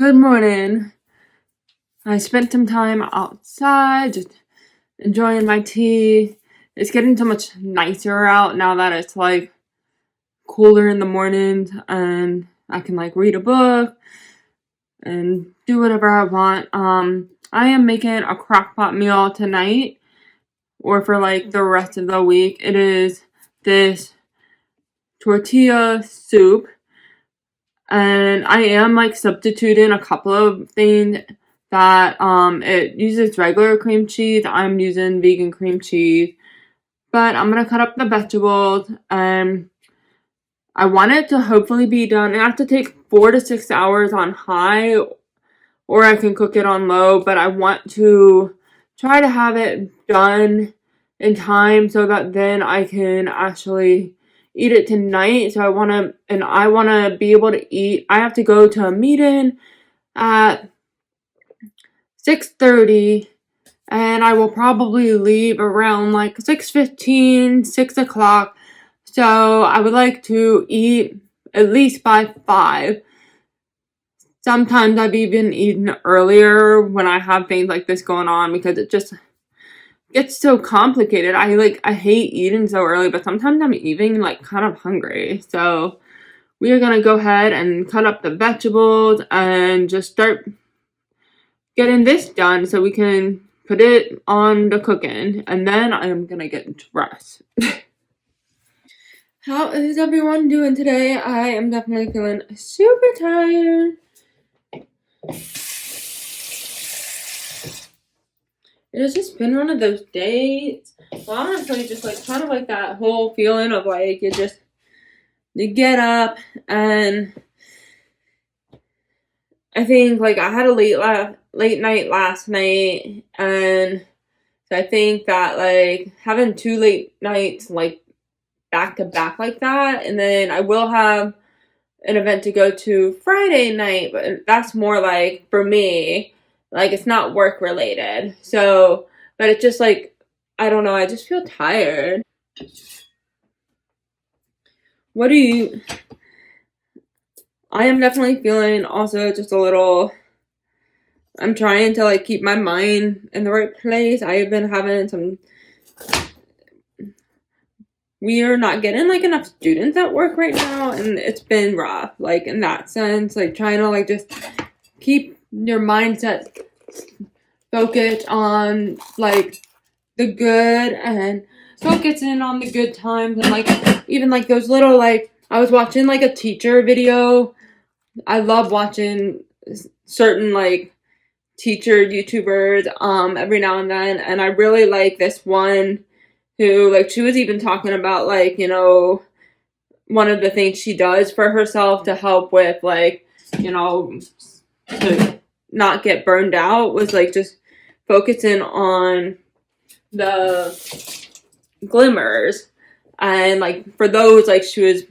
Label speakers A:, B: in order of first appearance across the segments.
A: Good morning. I spent some time outside, just enjoying my tea. It's getting so much nicer out now that it's like cooler in the mornings, and I can like read a book and do whatever I want. I am making a crockpot meal tonight, or for like the rest of the week. It is this tortilla soup, and I am like substituting a couple of things that it uses regular cream cheese. I'm using vegan cream cheese, but I'm gonna cut up the vegetables, and I want it to hopefully be done. It has to take 4 to 6 hours on high, or I can cook it on low, but I want to try to have it done in time so that then I can actually eat it tonight. So I want to be able to eat. I have to go to a meeting at 6:30, and I will probably leave around like 6:15, 6 o'clock. So I would like to eat at least by 5. Sometimes I've even eaten earlier when I have things like this going on, because it just gets so complicated. I hate eating so early, but sometimes I'm even like kind of hungry. So we are gonna go ahead and cut up the vegetables and just start getting this done so we can put it on the cooking, and then I am gonna get dressed. How is everyone doing today? I am definitely feeling super tired. It has just been one of those days. Well, honestly, just like kind of like that whole feeling of like you get up, and I think like I had a late night last night, and so I think that like having 2 late nights like back to back like that, and then I will have an event to go to Friday night, but that's more like for me, like it's not work related. So, but it's just like I don't know, I just feel tired. What do you I am definitely feeling also just a little. I'm trying to like keep my mind in the right place. I have been having some. We are not getting like enough students at work right now, and it's been rough. Like in that sense, like trying to like just keep your mindset focused on like the good, and focusing on the good times, and like even like those little like I was watching like a teacher video. I love watching certain like teacher YouTubers every now and then, and I really like this one who like she was even talking about like, you know, one of the things she does for herself to help with like, you know, to not get burned out was like just focusing on the glimmers, and like for those, like she was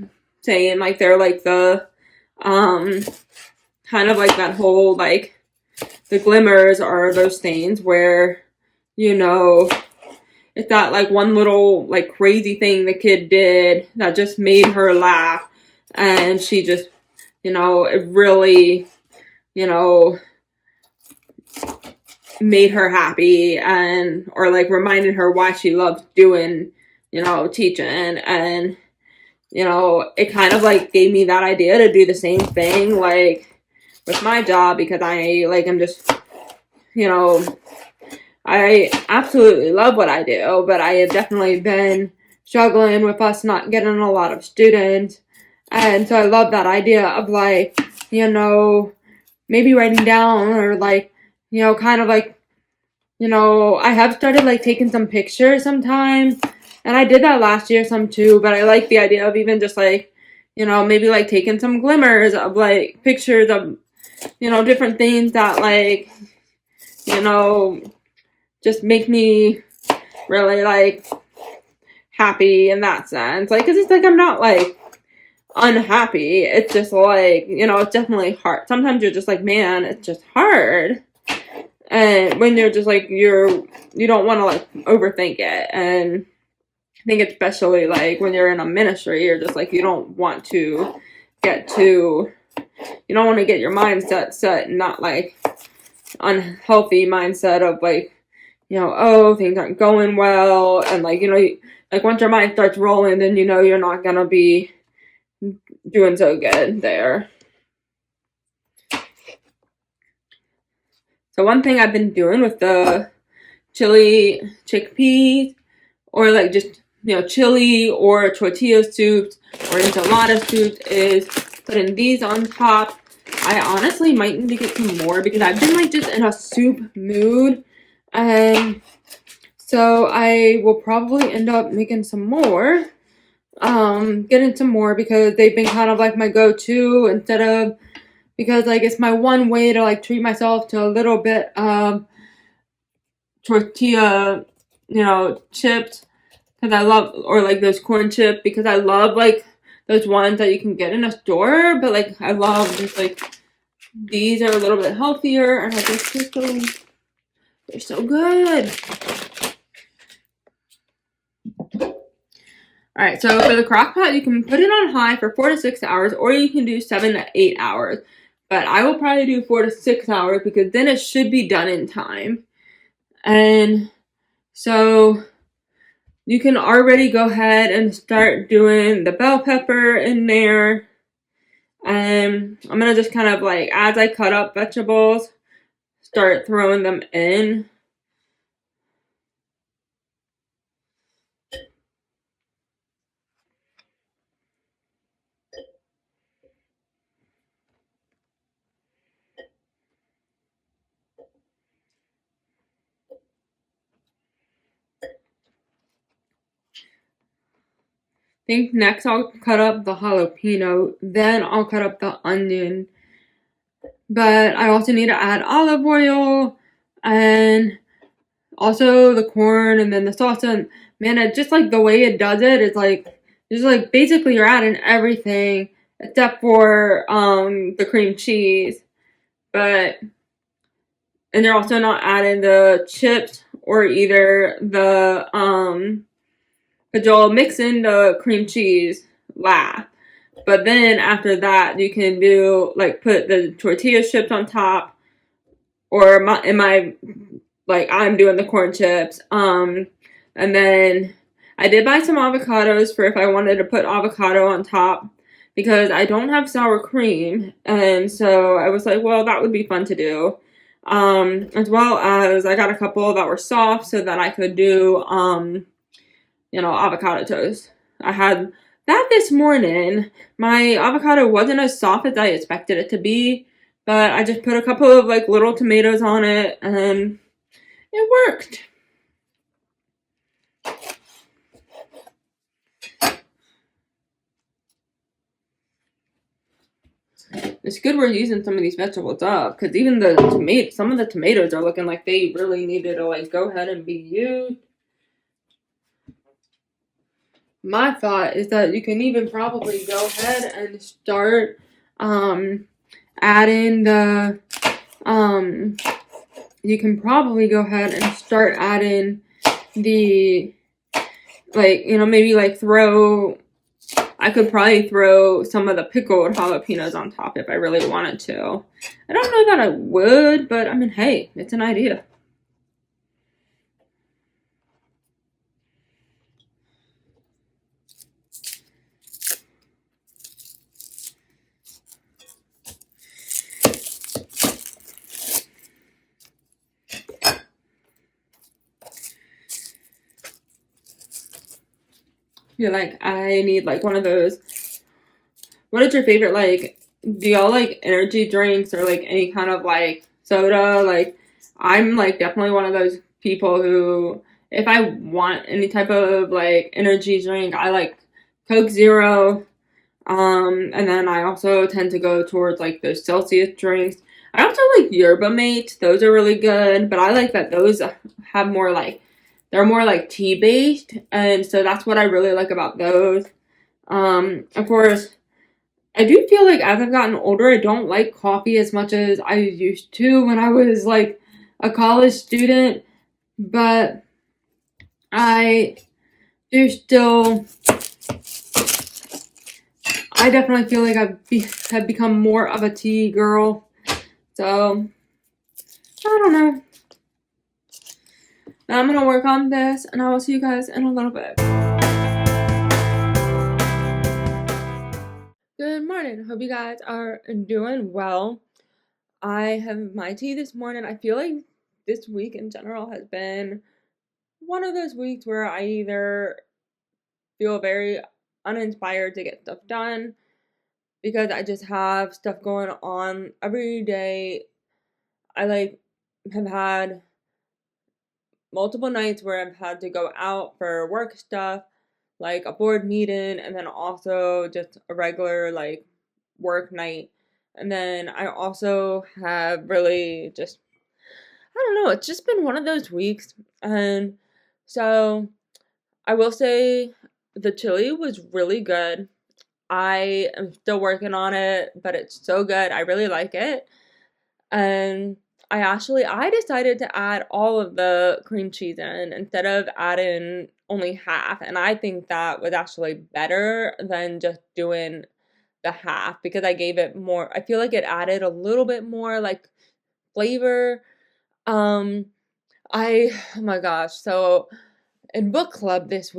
A: saying, like they're like the kind of like that whole like the glimmers are those things where, you know, it's that like one little like crazy thing the kid did that just made her laugh, and she just, you know, it really, you know, made her happy, and or like reminded her why she loves doing, you know, teaching. And you know, it kind of like gave me that idea to do the same thing like with my job, because I like I'm just, you know, I absolutely love what I do, but I have definitely been struggling with us not getting a lot of students. And so I love that idea of like, you know, maybe writing down, or like, you know, kind of like, you know, I have started like taking some pictures sometimes, and I did that last year some too, but I like the idea of even just like, you know, maybe like taking some glimmers of like pictures of, you know, different things that like, you know, just make me really like happy in that sense. Like, cause it's like I'm not like unhappy. It's just like, you know, it's definitely hard. Sometimes you're just like, man, it's just hard. And when you're just like you don't want to like overthink it. And I think especially like when you're in a ministry, you're just like you don't want to get too, you don't want to get your mindset set and not like unhealthy mindset of like, oh, things aren't going well, and like, like once your mind starts rolling, then you're not gonna be doing so good there. So one thing I've been doing with the chili chickpeas, or like just chili or tortilla soups or enchilada soups, is putting these on top. I honestly might need to get some more because I've been like just in a soup mood, and so I will probably end up making some more, getting some more, because they've been kind of like my go-to, because like it's my one way to like treat myself to a little bit of tortilla, chips, because I love, or like those corn chips, because I love like those ones that you can get in a store, but like I love just like these are a little bit healthier, and I think they're so good. Alright, so for the crock pot, you can put it on high for 4 to 6 hours, or you can do 7 to 8 hours. But I will probably do 4 to 6 hours, because then it should be done in time. And so you can already go ahead and start doing the bell pepper in there. And I'm going to just kind of like, as I cut up vegetables, start throwing them in. I think next I'll cut up the jalapeno, then I'll cut up the onion. But I also need to add olive oil, and also the corn, and then the salsa. And man, it just like the way it does it, it's like just like basically you're adding everything except for the cream cheese. And you're also not adding the chips or either the but you'll mix in the cream cheese last. But then after that, you can do like put the tortilla chips on top, or I'm doing the corn chips. And then I did buy some avocados for if I wanted to put avocado on top, because I don't have sour cream, and so I was like, well, that would be fun to do. As well as I got a couple that were soft so that I could do avocado toast. I had that this morning. My avocado wasn't as soft as I expected it to be, but I just put a couple of like little tomatoes on it, and it worked. It's good we're using some of these vegetables up, because even some of the tomatoes are looking like they really needed to like go ahead and be used. My thought is that you can even probably go ahead and start adding the you can probably go ahead and start adding the maybe like I could probably throw some of the pickled jalapenos on top if I really wanted to. I don't know that I would, but I mean, hey, it's an idea. You're like, I need like one of those. What is your favorite, like, do y'all like energy drinks or like any kind of like soda? Like, I'm like definitely one of those people who, if I want any type of like energy drink, I like Coke Zero. And then I also tend to go towards like those Celsius drinks. I also like Yerba Mate. Those are really good, but I like that those have more like, they're more like tea based, and so that's what I really like about those. Of course, I do feel like as I've gotten older, I don't like coffee as much as I used to when I was like a college student, but I do still I definitely feel like have become more of a tea girl. So, I don't know. I'm going to work on this, and I will see you guys in a little bit. Good morning. Hope you guys are doing well. I have my tea this morning. I feel like this week in general has been one of those weeks where I either feel very uninspired to get stuff done because I just have stuff going on every day. I have had multiple nights where I've had to go out for work stuff, like a board meeting, and then also just a regular work night. And then I also have really just, I don't know, it's just been one of those weeks. And so I will say the chili was really good. I am still working on it, but it's so good. I really like it. And I decided to add all of the cream cheese in instead of adding only half. And I think that was actually better than just doing the half because I gave it more. I feel like it added a little bit more flavor. Oh my gosh. So in book club this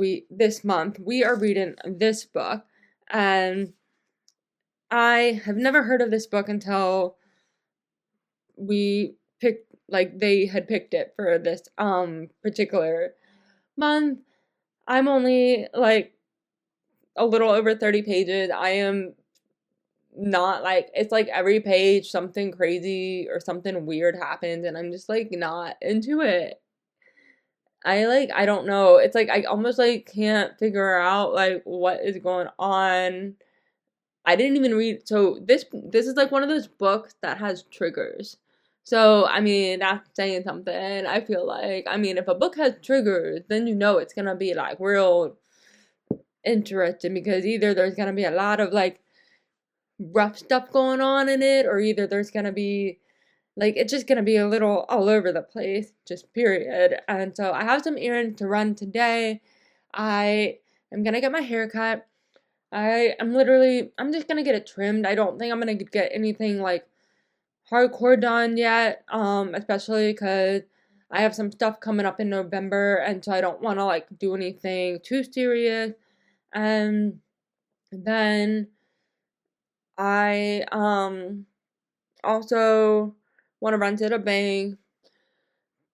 A: month, we are reading this book, and I have never heard of this book until we picked they had picked it for this particular month. I'm only a little over 30 pages. I am not it's every page something crazy or something weird happens, and I'm just not into it. I don't know. It's I almost can't figure out what is going on. I didn't even read. So this is one of those books that has triggers. So I mean that's saying something. I feel I mean if a book has triggers, then you know it's gonna be real interesting because either there's gonna be a lot of rough stuff going on in it, or either there's gonna be it's just gonna be a little all over the place, just period. And so I have some errands to run today. I am gonna get my hair cut. I'm just gonna get it trimmed. I don't think I'm gonna get anything hardcore done yet, especially because I have some stuff coming up in November, and so I don't want to do anything too serious. And then I also want to run to the bank.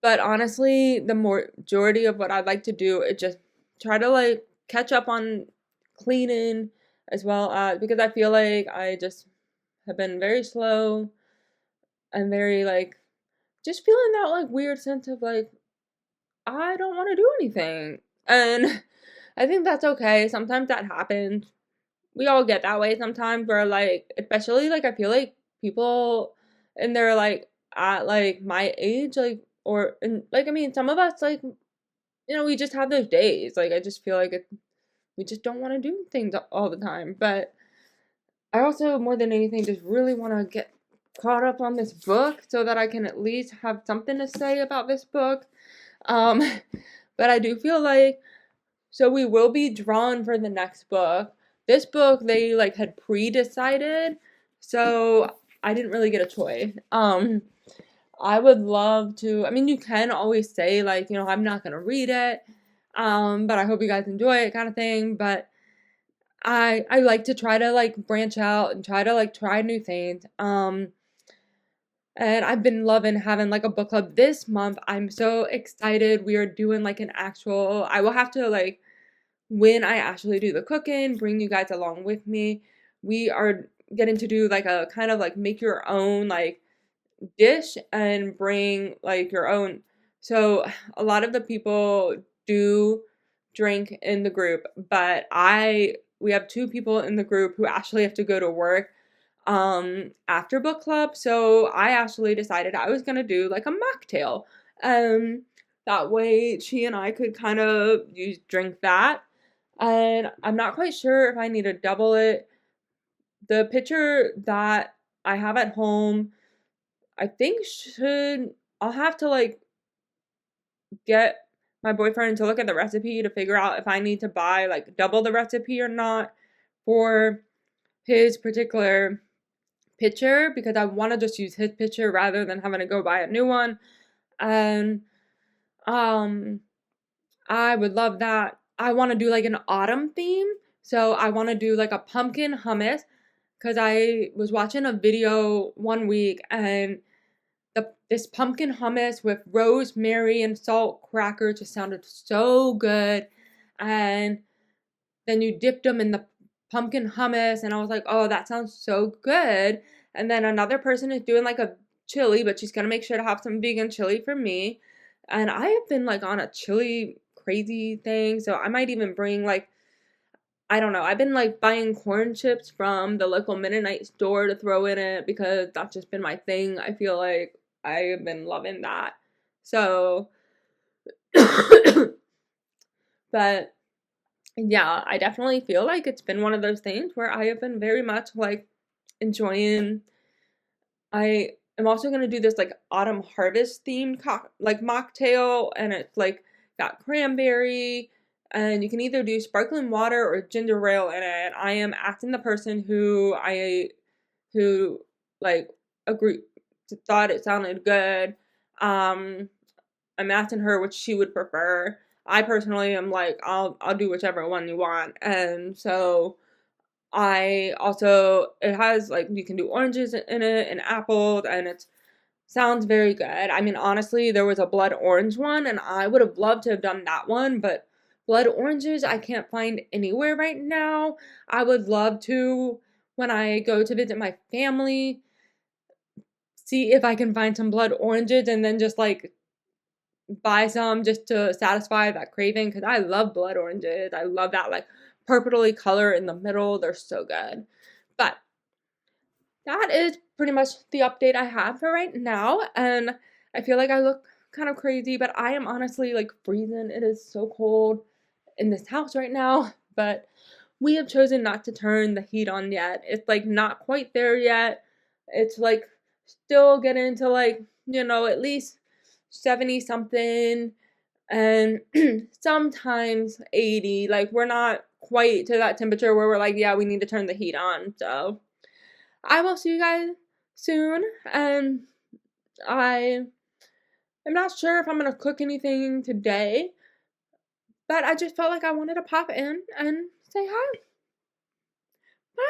A: But honestly, the majority of what I'd like to do is just try to catch up on cleaning as well as because I feel like I just have been very slow and very just feeling that weird sense of I don't want to do anything. And I think that's okay. Sometimes that happens. We all get that way sometimes where especially I feel like people in their at my age or and I mean some of us we just have those days. I just feel we just don't want to do things all the time. But I also more than anything just really want to get caught up on this book so that I can at least have something to say about this book. Um, but I do feel so we will be drawn for the next book. This book they had pre-decided, so I didn't really get a choice. I would love to. I mean, you can always say I'm not gonna read it, but I hope you guys enjoy it, kind of thing. But I like to try to branch out and try to try new things. And I've been loving having a book club this month. I'm so excited. We are doing an actual. I will have to when I actually do the cooking, bring you guys along with me. We are getting to do a kind of make your own dish and bring your own. So a lot of the people do drink in the group, but we have two people in the group who actually have to go to work after book club. So I actually decided I was gonna do a mocktail. That way she and I could kind of drink that. And I'm not quite sure if I need to double it. The pitcher that I have at home, I think I'll have to get my boyfriend to look at the recipe to figure out if I need to buy double the recipe or not for his particular picture because I want to just use his picture rather than having to go buy a new one. And I would love that. I want to do like an autumn theme. So I want to do like a pumpkin hummus because I was watching a video one week and this pumpkin hummus with rosemary and salt crackers just sounded so good. And then you dipped them in the pumpkin hummus and I was like, oh, that sounds so good. And then another person is doing like a chili, but she's gonna make sure to have some vegan chili for me. And I have been like on a chili crazy thing, so I might even bring like, I don't know, I've been like buying corn chips from the local Mennonite store to throw in it because that's just been my thing. I feel like I have been loving that. So but yeah, I definitely feel like it's been one of those things where I have been very much like enjoying. I am also gonna do this like autumn harvest themed like mocktail, and it's like got cranberry, and you can either do sparkling water or ginger ale in it. I am asking the person who like agreed thought it sounded good. I'm asking her what she would prefer. I personally am like, I'll do whichever one you want. And so I also, it has like, you can do oranges in it and apples, and it sounds very good. I mean, honestly, there was a blood orange one and I would have loved to have done that one, but blood oranges I can't find anywhere right now. I would love to, when I go to visit my family, see if I can find some blood oranges and then just like buy some just to satisfy that craving because I love blood oranges. I love that like purpley color in the middle. They're so good. But that is pretty much the update I have for right now. And I feel like I look kind of crazy, but I am honestly like freezing. It is so cold in this house right now. But we have chosen not to turn the heat on yet. It's like not quite there yet. It's like still getting to like, at least 70 something and sometimes 80. Like we're not quite to that temperature where we're like, yeah, we need to turn the heat on. So I will see you guys soon, and I am not sure if I'm gonna cook anything today, but I just felt like I wanted to pop in and say hi. Bye.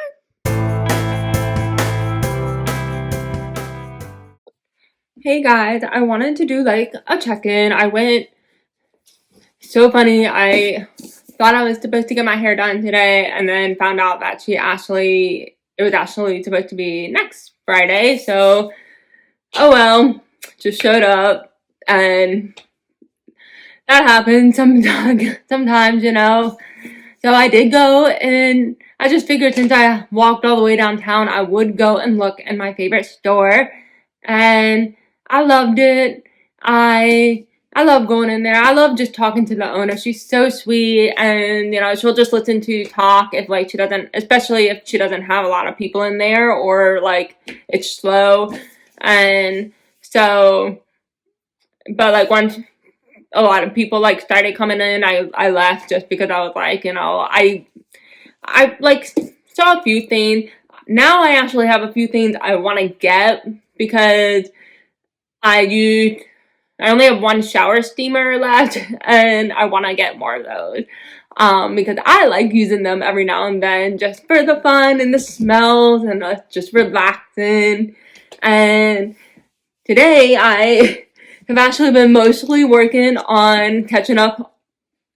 A: Hey guys, I wanted to do like a check-in. I went so funny. I thought I was supposed to get my hair done today and then found out that it was actually supposed to be next Friday. So, oh well, just showed up and that happens sometimes, So I did go and I just figured since I walked all the way downtown, I would go and look in my favorite store. And I loved it. I love going in there. I love just talking to the owner. She's so sweet, and she'll just listen to you talk if like she doesn't, especially if she doesn't have a lot of people in there or like it's slow. And so, but like once a lot of people like started coming in, I left just because I was like, I like saw a few things. Now I actually have a few things I want to get because I only have one shower steamer left and I want to get more of those. Because I like using them every now and then just for the fun and the smells and just relaxing. And today I have actually been mostly working on catching up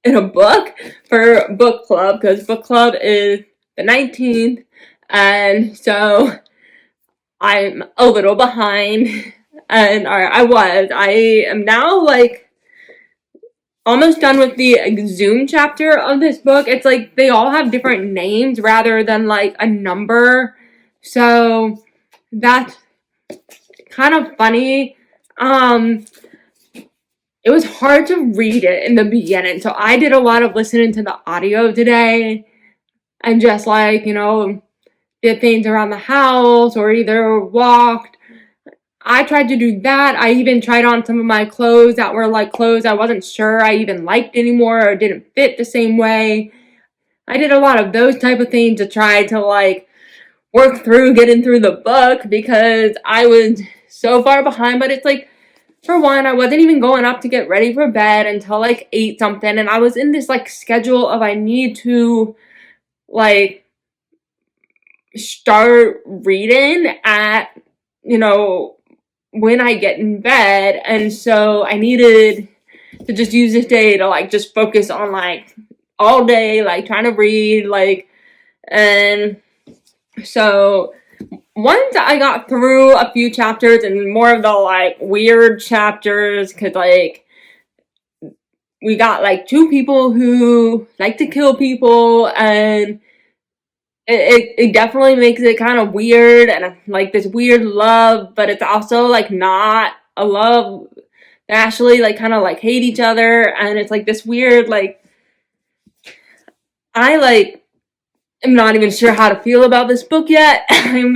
A: in a book for book club because book club is the 19th, and so I'm a little behind. And I am now like almost done with the Exhumed chapter of this book. It's like they all have different names rather than like a number, so that's kind of funny. It was hard to read it in the beginning, so I did a lot of listening to the audio today and just like, did things around the house or either walked. I tried to do that. I even tried on some of my clothes that were like clothes I wasn't sure I even liked anymore or didn't fit the same way. I did a lot of those type of things to try to like work through getting through the book because I was so far behind. But it's like, for one, I wasn't even going up to get ready for bed until like 8 something, and I was in this like schedule of I need to like start reading at, you know, when I get in bed. And so I needed to just use this day to like just focus on like all day, like trying to read, like, and so once I got through a few chapters and more of the like weird chapters, because like we got like 2 people who like to kill people, and it definitely makes it kind of weird, and like this weird love, but it's also like not a love. They actually like kind of like hate each other, and it's like this weird like, I like am not even sure how to feel about this book yet. I'm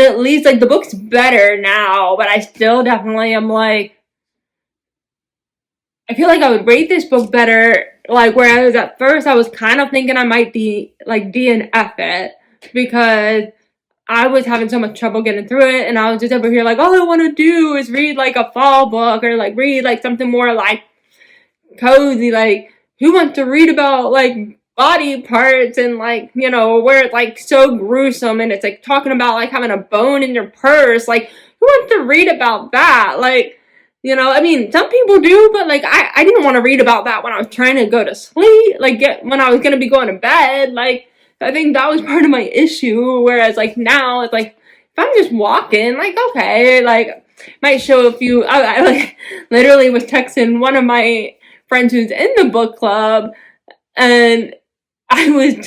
A: at least like the book's better now, but I still definitely am like, I feel like I would rate this book better. Like, whereas at first I was kind of thinking I might be like DNF it because I was having so much trouble getting through it, and I was just over here like, all I want to do is read like a fall book or like read like something more like cozy. Like, who wants to read about like body parts and like, you know, where it's like so gruesome and it's like talking about like having a bone in your purse? Like, who wants to read about that? Like, you know, I mean, some people do, but like I didn't want to read about that when I was trying to go to sleep, like when I was gonna be going to bed. Like, I think that was part of my issue. Whereas like now it's like, if I'm just walking, like, okay, like might show a few. I like literally was texting one of my friends who's in the book club, and I was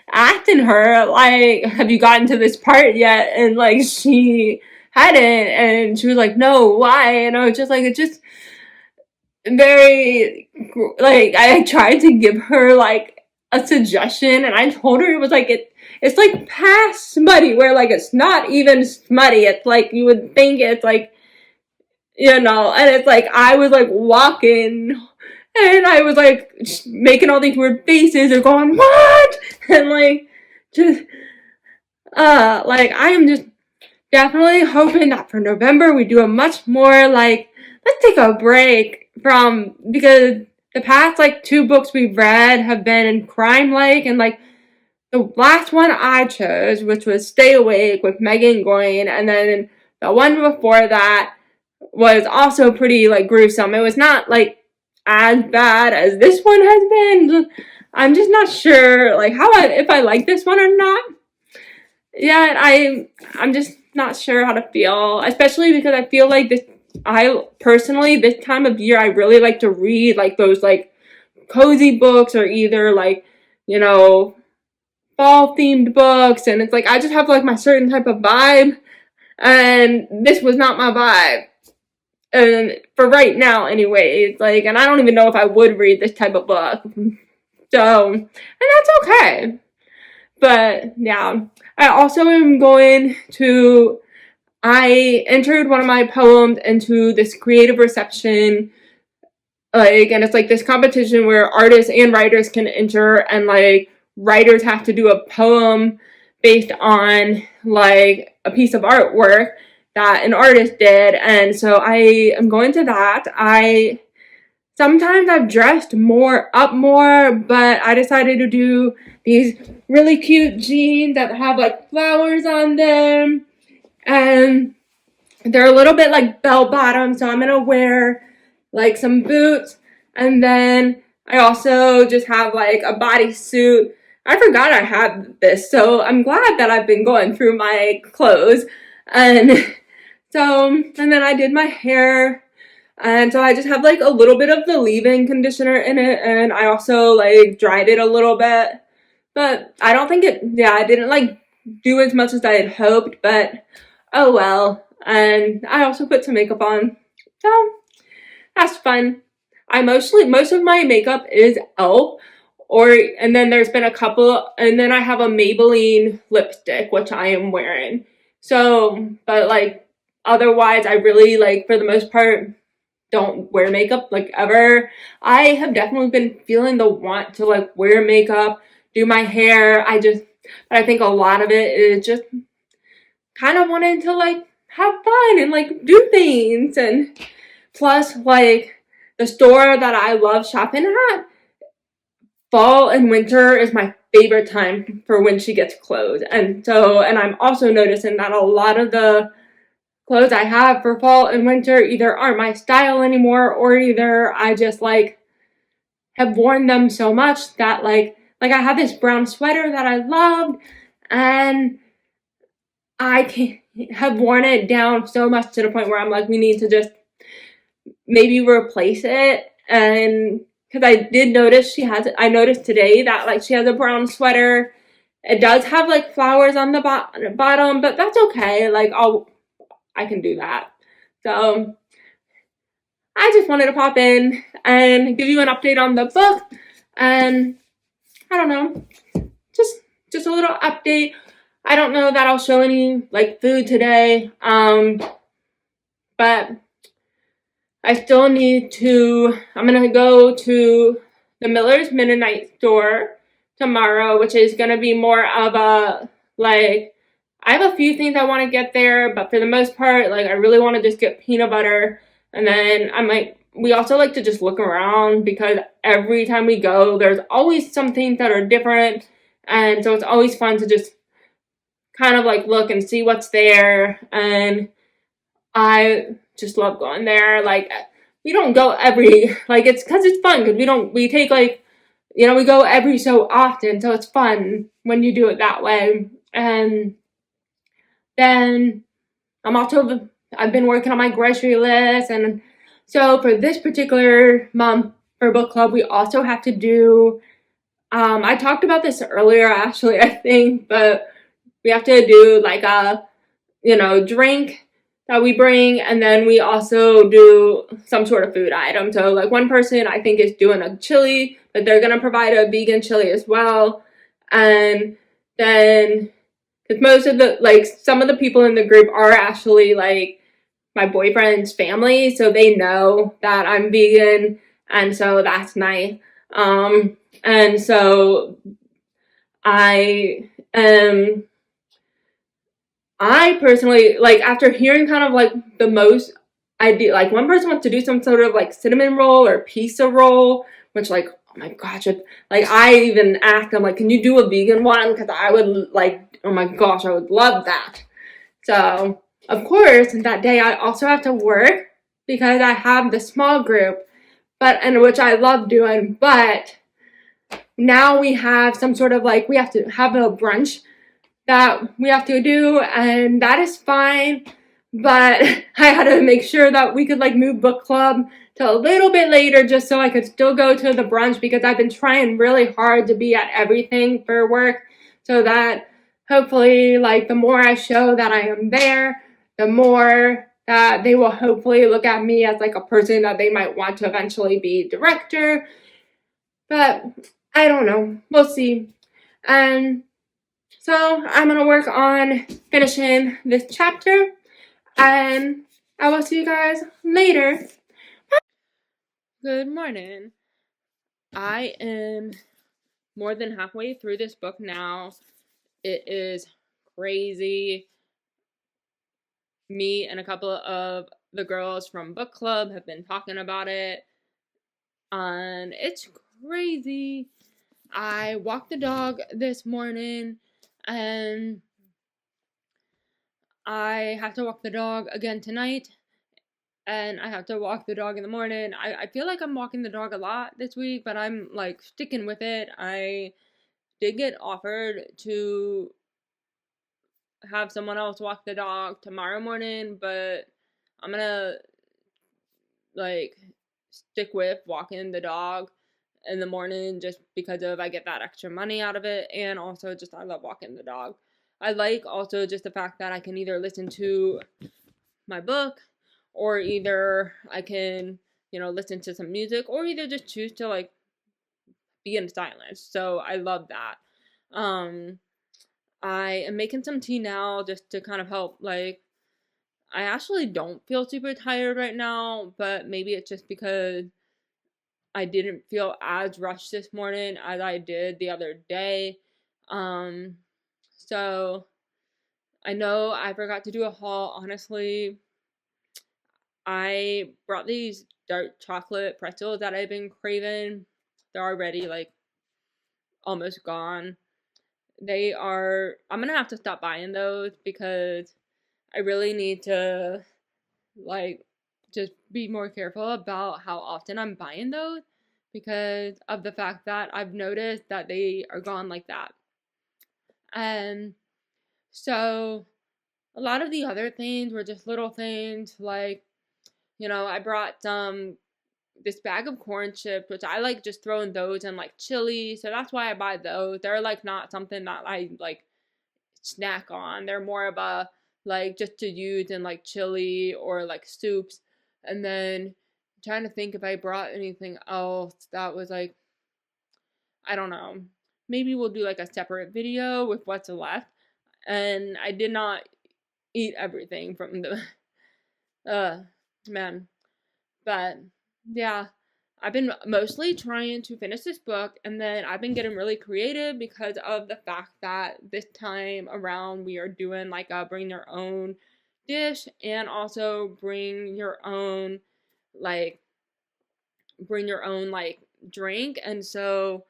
A: asking her like, have you gotten to this part yet? And like she hadn't, and she was like, no, why? And I was just like, it's just very like, I tried to give her like a suggestion, and I told her it was like, it's like past smutty, where like it's not even smutty. It's like you would think it's like, you know, and it's like I was like walking, and I was like making all these weird faces and going, what? And like just like I am just definitely hoping that for November we do a much more like, let's take a break from, because the past like 2 books we've read have been crime like, and like the last one I chose, which was Stay Awake with Megan Goyne, and then the one before that was also pretty like gruesome. It was not like as bad as this one has been. I'm just not sure like if I like this one or not. Yeah, I'm just not sure how to feel, especially because I feel like I personally, this time of year, I really like to read like those like cozy books, or either like, you know, fall themed books, and it's like I just have like my certain type of vibe, and this was not my vibe. And for right now anyway, like, and I don't even know if I would read this type of book. So, and that's okay. But yeah, I also am I entered one of my poems into this creative reception, like, and it's like this competition where artists and writers can enter, and like writers have to do a poem based on like a piece of artwork that an artist did. And so I am going to that. Sometimes I've dressed up more, but I decided to do these really cute jeans that have like flowers on them, and they're a little bit like bell bottom, so I'm gonna wear like some boots, and then I also just have like a bodysuit. I forgot I had this, so I'm glad that I've been going through my clothes. And so, and then I did my hair, and so I just have like a little bit of the leave-in conditioner in it, and I also like dried it a little bit, but I don't think I didn't like do as much as I had hoped, but oh well. And I also put some makeup on, so that's fun. Most of my makeup is e.l.f. And then there's been a couple, and then I have a Maybelline lipstick, which I am wearing. So, but like, otherwise, I really, like, for the most part, don't wear makeup, like, ever. I have definitely been feeling the want to, like, wear makeup, do my hair. But I think a lot of it is just kind of wanting to like have fun and like do things. And plus, like, the store that I love shopping at, fall and winter is my favorite time for when she gets clothes. And I'm also noticing that a lot of the clothes I have for fall and winter either aren't my style anymore, or either I just like have worn them so much that like I have this brown sweater that I loved, and I have worn it down so much to the point where I'm like, we need to just maybe replace it. And because I did notice I noticed today that like she has a brown sweater. It does have like flowers on the bottom, but that's okay. Like I can do that. So I just wanted to pop in and give you an update on the book, and I don't know, just a little update. I don't know that I'll show any like food today, but I still need to. I'm gonna go to the Miller's Mennonite store tomorrow, which is gonna be more of a like. I have a few things I want to get there, but for the most part, like I really want to just get peanut butter, and then I might. We also like to just look around because every time we go, there's always some things that are different, and so it's always fun to just kind of like look and see what's there. And I just love going there. Like, we don't go every, like, it's because it's fun, because we take like, we go every so often, so it's fun when you do it that way. And then I've been working on my grocery list, and so for this particular month for book club, we also have to do, I talked about this earlier actually, I think, but we have to do like a, drink that we bring, and then we also do some sort of food item. So like one person I think is doing a chili, but they're gonna provide a vegan chili as well. And then, because most of the, like, some of the people in the group are actually like my boyfriend's family, so they know that I'm vegan, and so that's nice. And so I personally, like, after hearing kind of like the most idea, like one person wants to do some sort of like cinnamon roll or pizza roll, which, like, oh my gosh, like I even asked them, like, can you do a vegan one? Because I would like, oh my gosh, I would love that. So of course that day I also have to work because I have the small group, and which I love doing, but now we have some sort of like, we have to have a brunch that we have to do, and that is fine, but I had to make sure that we could like move book club to a little bit later just so I could still go to the brunch, because I've been trying really hard to be at everything for work, so that hopefully, like, the more I show that I am there, the more that they will hopefully look at me as like a person that they might want to eventually be director. But I don't know, we'll see. And so I'm gonna work on finishing this chapter, and I will see you guys later. Good morning. I am more than halfway through this book now. It is crazy. Me and a couple of the girls from book club have been talking about it, and it's crazy. I walked the dog this morning, and I have to walk the dog again tonight, and I have to walk the dog in the morning. I feel like I'm walking the dog a lot this week, but I'm like sticking with it. I did get offered to have someone else walk the dog tomorrow morning, but I'm gonna like stick with walking the dog in the morning just because of I get that extra money out of it, and also just I love walking the dog. I like also just the fact that I can either listen to my book, or either I can, listen to some music, or either just choose to like be in silence. So I love that. I am making some tea now just to kind of help. Like, I actually don't feel super tired right now, but maybe it's just because I didn't feel as rushed this morning as I did the other day. So I know I forgot to do a haul. Honestly, I brought these dark chocolate pretzels that I've been craving. They're already like almost gone. I'm gonna have to stop buying those because I really need to like just be more careful about how often I'm buying those because of the fact that I've noticed that they are gone like that. And so a lot of the other things were just little things like, I brought this bag of corn chips, which I like just throwing those in like chili. So that's why I buy those. They're like not something that I like snack on. They're more of a like just to use in like chili or like soups. And then I'm trying to think if I brought anything else that was like, I don't know. Maybe we'll do like a separate video with what's left. And I did not eat everything from the man. But yeah, I've been mostly trying to finish this book, and then I've been getting really creative because of the fact that this time around we are doing like a bring your own dish and also like bring your own like drink. And so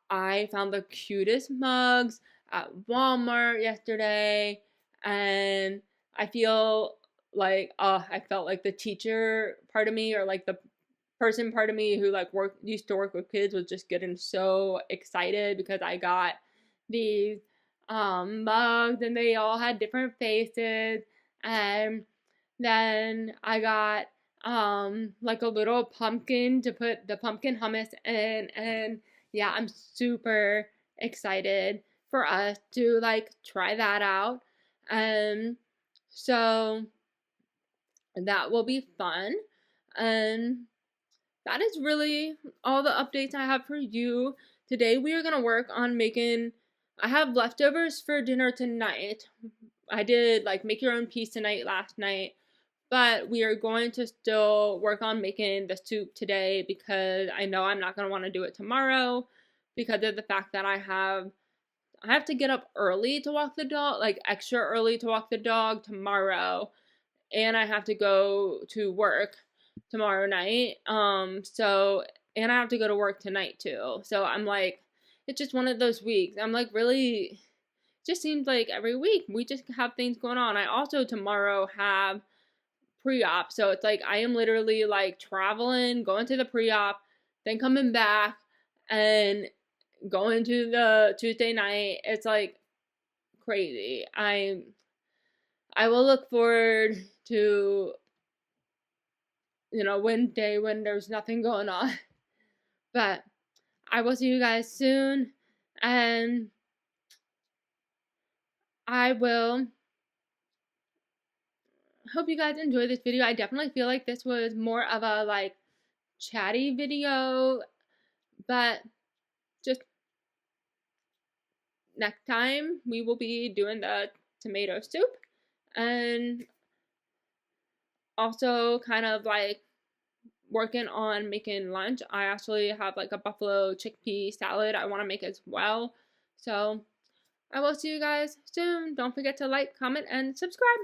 A: I found the cutest mugs at Walmart yesterday, and I feel like I felt like the teacher part of me or like the person part of me who like used to work with kids was just getting so excited because I got these mugs and they all had different faces. And then I got like a little pumpkin to put the pumpkin hummus in. And yeah, I'm super excited for us to like try that out. So that will be fun. And that is really all the updates I have for you. Today we are going to work on I have leftovers for dinner tonight. I did like make your own peas tonight last night, but we are going to still work on making the soup today because I know I'm not going to want to do it tomorrow because of the fact that I have to get up early to walk the dog, like extra early to walk the dog tomorrow, and I have to go to work tomorrow night. And I have to go to work tonight too. So I'm like, it's just one of those weeks. I'm like, really, just seems like every week we just have things going on. I also tomorrow have pre-op. So it's like I am literally like traveling, going to the pre-op, then coming back and going to the Tuesday night. It's like crazy. I will look forward to Wednesday when there's nothing going on. But I will see you guys soon, and I will hope you guys enjoy this video. I definitely feel like this was more of a like chatty video, but just next time we will be doing the tomato soup and also kind of like working on making lunch. I actually have like a buffalo chickpea salad I want to make as well. So I will see you guys soon. Don't forget to like, comment, and subscribe.